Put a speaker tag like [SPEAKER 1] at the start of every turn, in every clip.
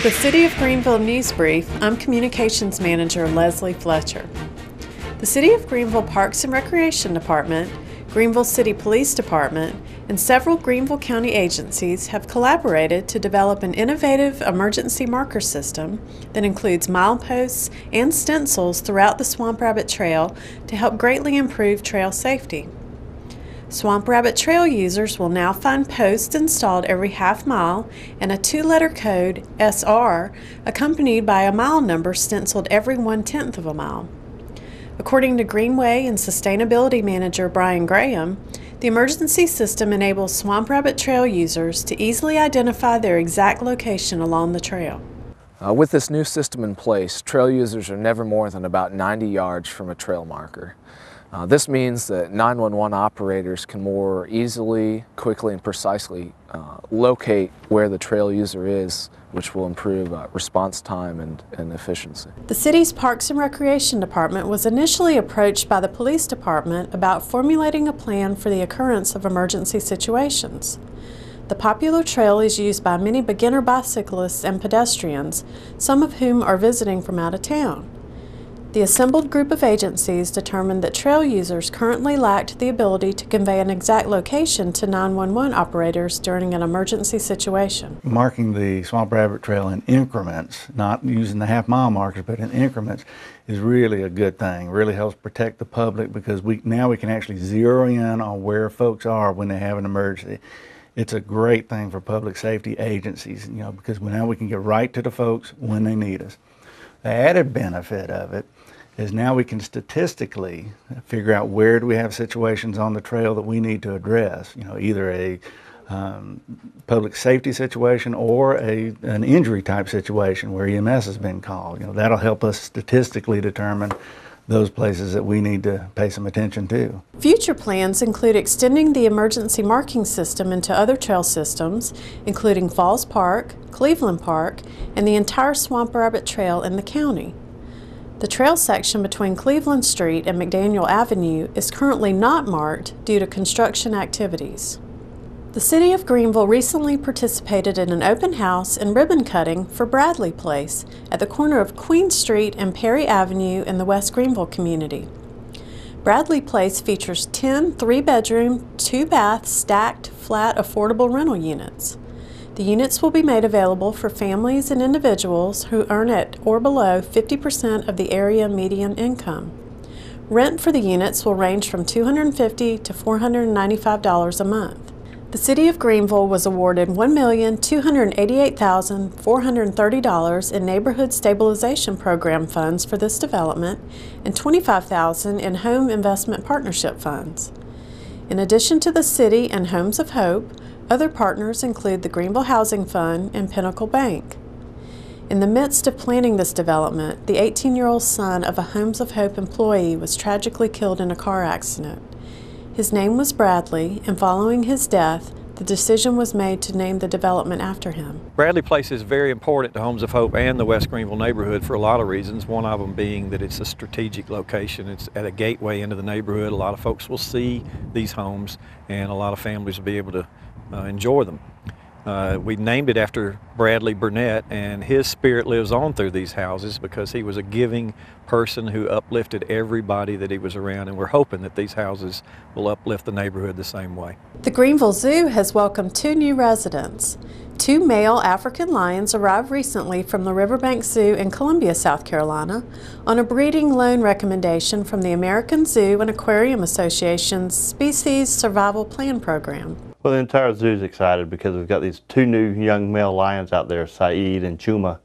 [SPEAKER 1] With the City of Greenville Newsbrief, I'm Communications Manager Leslie Fletcher. The City of Greenville Parks and Recreation Department, Greenville City Police Department, and several Greenville County agencies have collaborated to develop an innovative emergency marker system that includes mileposts and stencils throughout the Swamp Rabbit Trail to help greatly improve trail safety. Swamp Rabbit Trail users will now find posts installed every half mile and a 2-letter code, SR, accompanied by a mile number stenciled every 1/10 of a mile. According to Greenway and Sustainability Manager Brian Graham, the emergency system enables Swamp Rabbit Trail users to easily identify their exact location along the trail.
[SPEAKER 2] With this new system in place, trail users are never more than about 90 yards from a trail marker. This means that 911 operators can more easily, quickly, and precisely locate where the trail user is, which will improve response time and efficiency.
[SPEAKER 1] The city's Parks and Recreation Department was initially approached by the police department about formulating a plan for the occurrence of emergency situations. The popular trail is used by many beginner bicyclists and pedestrians, some of whom are visiting from out of town. The assembled group of agencies determined that trail users currently lacked the ability to convey an exact location to 911 operators during an emergency situation.
[SPEAKER 3] Marking the Swamp Rabbit Trail in increments, not using the half-mile markers, but in increments, is really a good thing. Really helps protect the public because now we can actually zero in on where folks are when they have an emergency. It's a great thing for public safety agencies, because now we can get right to the folks when they need us. The added benefit of it is now we can statistically figure out where do we have situations on the trail that we need to address, either a public safety situation or an injury type situation where EMS has been called. That'll help us statistically determine those places that we need to pay some attention to.
[SPEAKER 1] Future plans include extending the emergency marking system into other trail systems, including Falls Park, Cleveland Park, and the entire Swamp Rabbit Trail in the county. The trail section between Cleveland Street and McDaniel Avenue is currently not marked due to construction activities. The City of Greenville recently participated in an open house and ribbon cutting for Bradley Place at the corner of Queen Street and Perry Avenue in the West Greenville community. Bradley Place features 10 3-bedroom, 2-bath, stacked, flat, affordable rental units. The units will be made available for families and individuals who earn at or below 50% of the area median income. Rent for the units will range from $250 to $495 a month. The City of Greenville was awarded $1,288,430 in Neighborhood Stabilization Program funds for this development and $25,000 in Home Investment Partnership funds. In addition to the City and Homes of Hope, other partners include the Greenville Housing Fund and Pinnacle Bank. In the midst of planning this development, the 18-year-old son of a Homes of Hope employee was tragically killed in a car accident. His name was Bradley, and following his death, the decision was made to name the development after him.
[SPEAKER 4] Bradley Place is very important to Homes of Hope and the West Greenville neighborhood for a lot of reasons, one of them being that it's a strategic location. It's at a gateway into the neighborhood. A lot of folks will see these homes, and a lot of families will be able to enjoy them. We named it after Bradley Burnett, and his spirit lives on through these houses because he was a giving person who uplifted everybody that he was around, and we're hoping that these houses will uplift the neighborhood the same way.
[SPEAKER 1] The Greenville Zoo has welcomed 2 new residents. 2 male African lions arrived recently from the Riverbank Zoo in Columbia, South Carolina, on a breeding loan recommendation from the American Zoo and Aquarium Association's Species Survival Plan program.
[SPEAKER 5] Well, the entire zoo is excited because we've got these 2 new young male lions out there, Saeed and Chuma,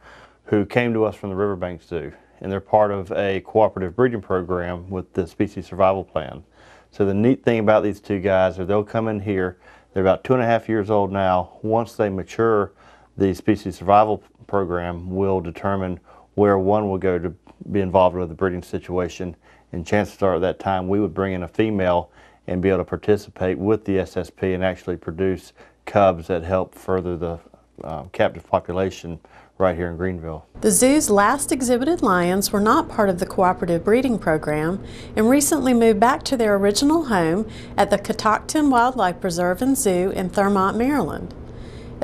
[SPEAKER 5] who came to us from the Riverbank Zoo, and they're part of a cooperative breeding program with the Species Survival Plan. So the neat thing about these 2 guys is they'll come in here, they're about 2.5 years old now. Once they mature, the Species Survival Program will determine where one will go to be involved with the breeding situation, and chances are at that time we would bring in a female and be able to participate with the SSP and actually produce cubs that help further the captive population right here in Greenville.
[SPEAKER 1] The zoo's last exhibited lions were not part of the cooperative breeding program and recently moved back to their original home at the Catoctin Wildlife Preserve and Zoo in Thurmont, Maryland.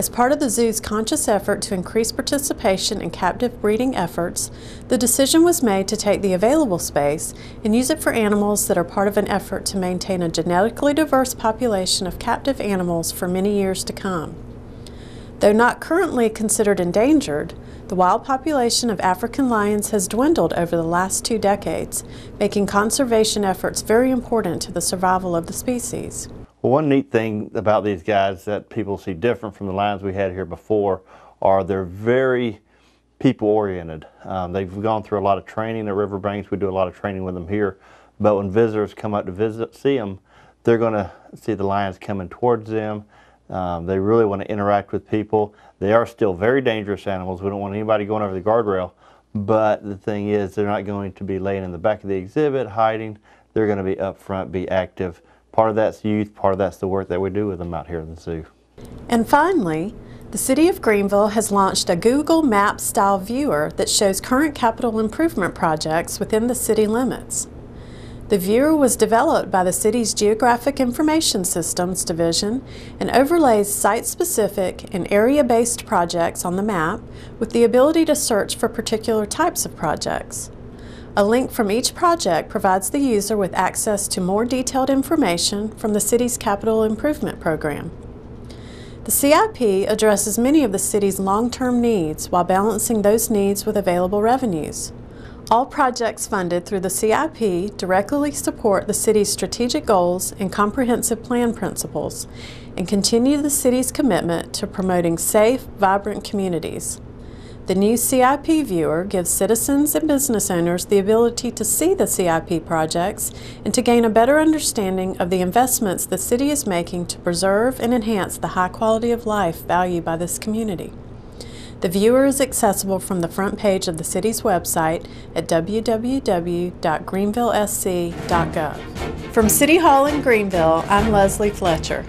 [SPEAKER 1] As part of the zoo's conscious effort to increase participation in captive breeding efforts, the decision was made to take the available space and use it for animals that are part of an effort to maintain a genetically diverse population of captive animals for many years to come. Though not currently considered endangered, the wild population of African lions has dwindled over the last 2 decades, making conservation efforts very important to the survival of the species.
[SPEAKER 5] Well, one neat thing about these guys that people see different from the lions we had here before are they're very people-oriented. They've gone through a lot of training at Riverbanks. We do a lot of training with them here. But when visitors come out to see them, they're going to see the lions coming towards them. They really want to interact with people. They are still very dangerous animals. We don't want anybody going over the guardrail. But the thing is, they're not going to be laying in the back of the exhibit, hiding. They're going to be up front, be active. Part of that's youth, part of that's the work that we do with them out here in the zoo.
[SPEAKER 1] And finally, the City of Greenville has launched a Google Maps style viewer that shows current capital improvement projects within the city limits. The viewer was developed by the city's Geographic Information Systems Division and overlays site-specific and area-based projects on the map with the ability to search for particular types of projects. A link from each project provides the user with access to more detailed information from the city's capital improvement program. The CIP addresses many of the city's long-term needs while balancing those needs with available revenues. All projects funded through the CIP directly support the city's strategic goals and comprehensive plan principles and continue the city's commitment to promoting safe, vibrant communities. The new CIP Viewer gives citizens and business owners the ability to see the CIP projects and to gain a better understanding of the investments the city is making to preserve and enhance the high quality of life valued by this community. The viewer is accessible from the front page of the city's website at www.greenvillesc.gov. From City Hall in Greenville, I'm Leslie Fletcher.